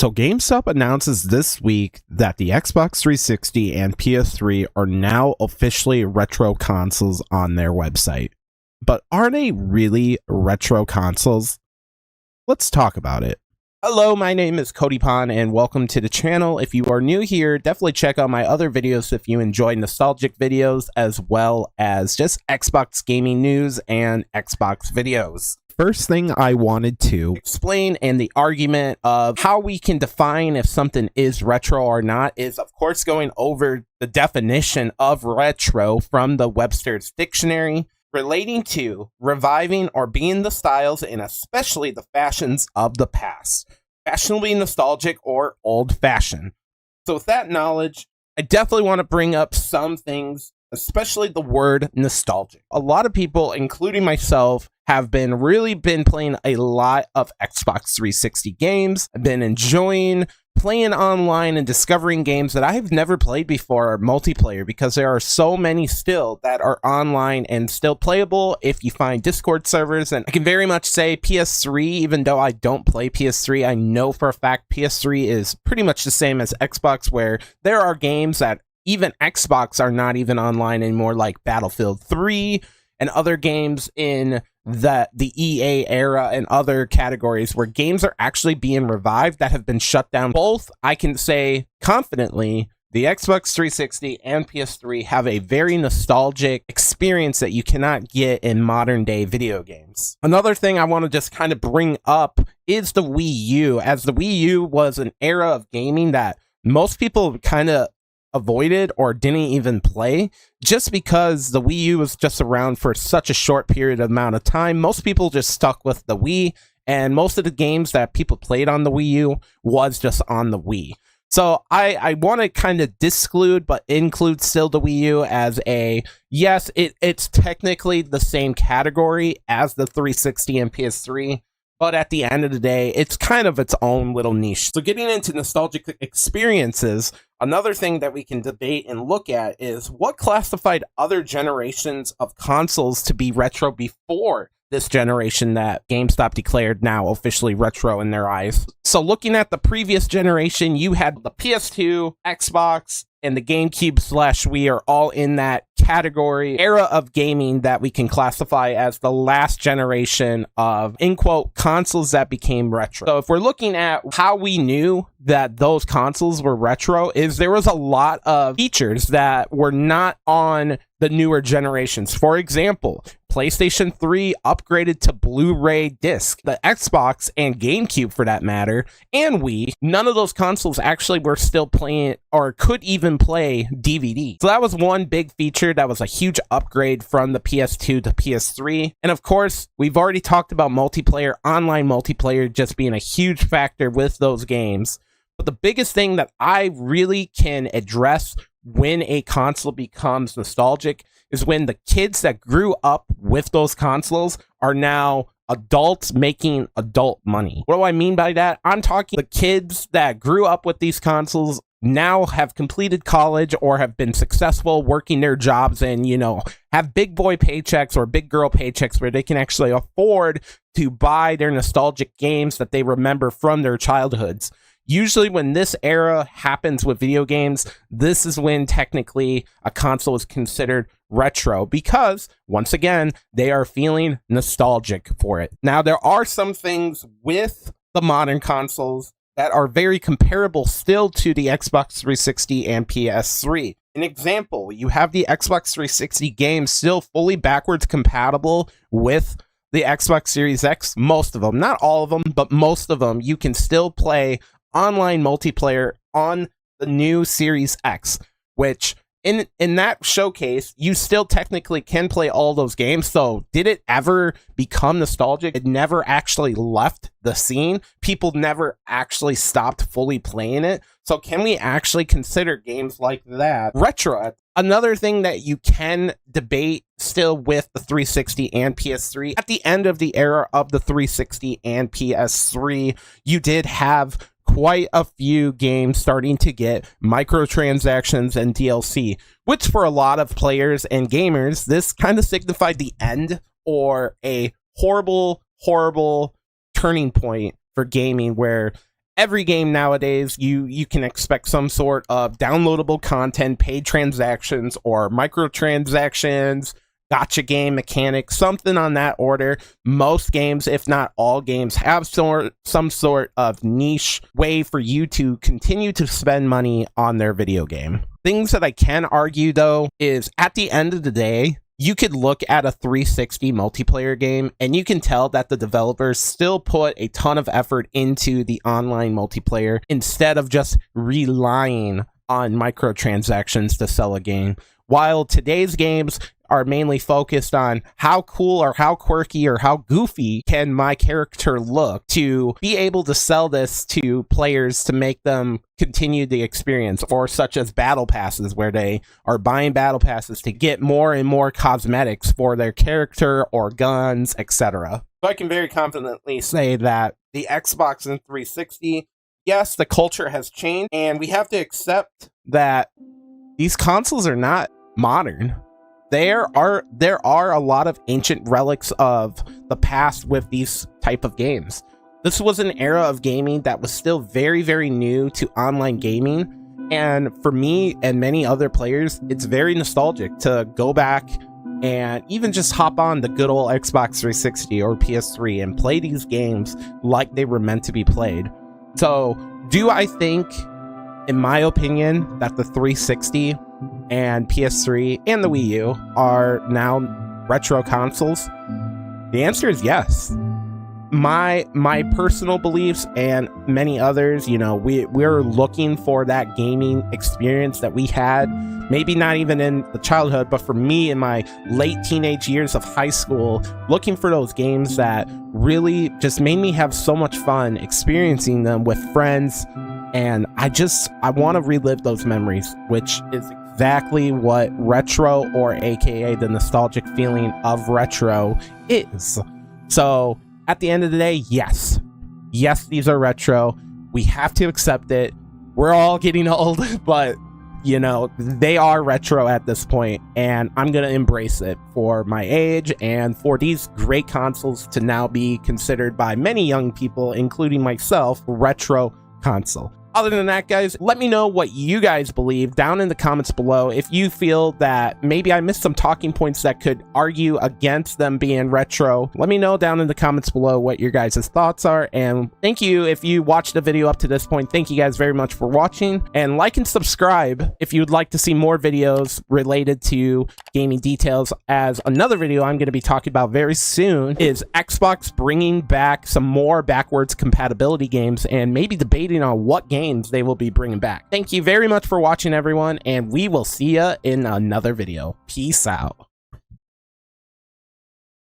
So GameStop announces this week that the Xbox 360 and PS3 are now officially retro consoles on their website. But are they really retro consoles? Let's talk about it. Hello, my name is Codypon and welcome to the channel. If you are new here, definitely check out my other videos if you enjoy nostalgic videos as well as just Xbox gaming news and Xbox videos. First thing I wanted to explain and the argument of how we can define if something is retro or not is, of course, going over the definition of retro from the Webster's Dictionary, relating to reviving or being the styles and especially the fashions of the past, fashionably nostalgic or old-fashioned. So with that knowledge, I definitely want to bring up some things, especially the word nostalgic. A lot of people, including myself, have really been playing a lot of Xbox 360 games. I've been enjoying playing online and discovering games that I have never played before multiplayer, because there are so many still that are online and still playable if you find Discord servers. And I can very much say PS3, even though I don't play PS3, I know for a fact PS3 is pretty much the same as Xbox, where there are games that even Xbox are not even online anymore, like Battlefield 3 and other games in the EA era and other categories where games are actually being revived that have been shut down. Both, I can say confidently, the Xbox 360 and PS3 have a very nostalgic experience that you cannot get in modern day video games. Another thing I want to just kind of bring up is the Wii U, as the Wii U was an era of gaming that most people kind of avoided or didn't even play, just because the Wii U was just around for such a short period amount of time. Most people just stuck with the Wii, and most of the games that people played on the Wii U was just on the Wii. So I want to kind of disclude but include still the Wii U as a, yes, it's technically the same category as the 360 and PS3, but at the end of the day, it's kind of its own little niche. So getting into nostalgic experiences, another thing that we can debate and look at is what classified other generations of consoles to be retro before this generation that GameStop declared now officially retro in their eyes. So looking at the previous generation, you had the PS2, Xbox, and the GameCube / Wii are all in that category era of gaming that we can classify as the last generation of, in quote, consoles that became retro. So if we're looking at how we knew that those consoles were retro, is there was a lot of features that were not on the newer generations. For example, PlayStation 3 upgraded to Blu-ray disc. The Xbox and GameCube, for that matter, and Wii, none of those consoles actually were still playing or could even play DVD. So that was one big feature that was a huge upgrade from the PS2 to PS3. And of course, we've already talked about multiplayer, online multiplayer just being a huge factor with those games. But the biggest thing that I really can address when a console becomes nostalgic is when the kids that grew up with those consoles are now adults making adult money. What do I mean by that? I'm talking the kids that grew up with these consoles now have completed college or have been successful working their jobs and, you know, have big boy paychecks or big girl paychecks where they can actually afford to buy their nostalgic games that they remember from their childhoods. Usually when this era happens with video games, this is when technically a console is considered retro, because once again, they are feeling nostalgic for it. Now, there are some things with the modern consoles that are very comparable still to the Xbox 360 and PS3. An example, you have the Xbox 360 games still fully backwards compatible with the Xbox Series X. Most of them, not all of them, but most of them, you can still play online multiplayer on the new Series X, which in that showcase, you still technically can play all those games. So did it ever become nostalgic? It never actually left the scene. People never actually stopped fully playing it. So can we actually consider games like that retro? Another thing that you can debate still with the 360 and PS3, at the end of the era of the 360 and PS3, you did have quite a few games starting to get microtransactions and DLC, which for a lot of players and gamers, this kind of signified the end or a horrible turning point for gaming, where every game nowadays, you can expect some sort of downloadable content, paid transactions, or microtransactions, gotcha game mechanics, something on that order. Most games, if not all games, have some sort of niche way for you to continue to spend money on their video game. Things that I can argue, though, is at the end of the day, you could look at a 360 multiplayer game and you can tell that the developers still put a ton of effort into the online multiplayer instead of just relying on microtransactions to sell a game. While today's games are mainly focused on how cool or how quirky or how goofy can my character look, to be able to sell this to players to make them continue the experience, or such as battle passes, where they are buying battle passes to get more and more cosmetics for their character or guns, etc. So I can very confidently say that the Xbox and 360, yes, the culture has changed, and we have to accept that these consoles are not modern. There are a lot of ancient relics of the past with these type of games. This was an era of gaming that was still very, very new to online gaming. And for me and many other players, it's very nostalgic to go back and even just hop on the good old Xbox 360 or PS3 and play these games like they were meant to be played. So do I think, in my opinion, that the 360 and PS3 and the Wii U are now retro consoles? The answer is yes. My personal beliefs and many others, you know, we're looking for that gaming experience that we had, maybe not even in the childhood, but for me in my late teenage years of high school, looking for those games that really just made me have so much fun experiencing them with friends. And I want to relive those memories, which is exactly what retro, or aka the nostalgic feeling of retro, is. So at the end of the day, yes, these are retro. We have to accept it. We're all getting old, but you know, they are retro at this point, and I'm gonna embrace it for my age and for these great consoles to now be considered by many young people, including myself, retro console. Other than that, guys, let me know what you guys believe down in the comments below. If you feel that maybe I missed some talking points that could argue against them being retro, let me know down in the comments below what your guys' thoughts are. And thank you if you watched the video up to this point. Thank you guys very much for watching, and like and subscribe if you'd like to see more videos related to gaming details, as another video I'm going to be talking about very soon is Xbox bringing back some more backwards compatibility games and maybe debating on what games they will be bringing back. Thank you very much for watching, everyone, and we will see ya in another video. Peace out.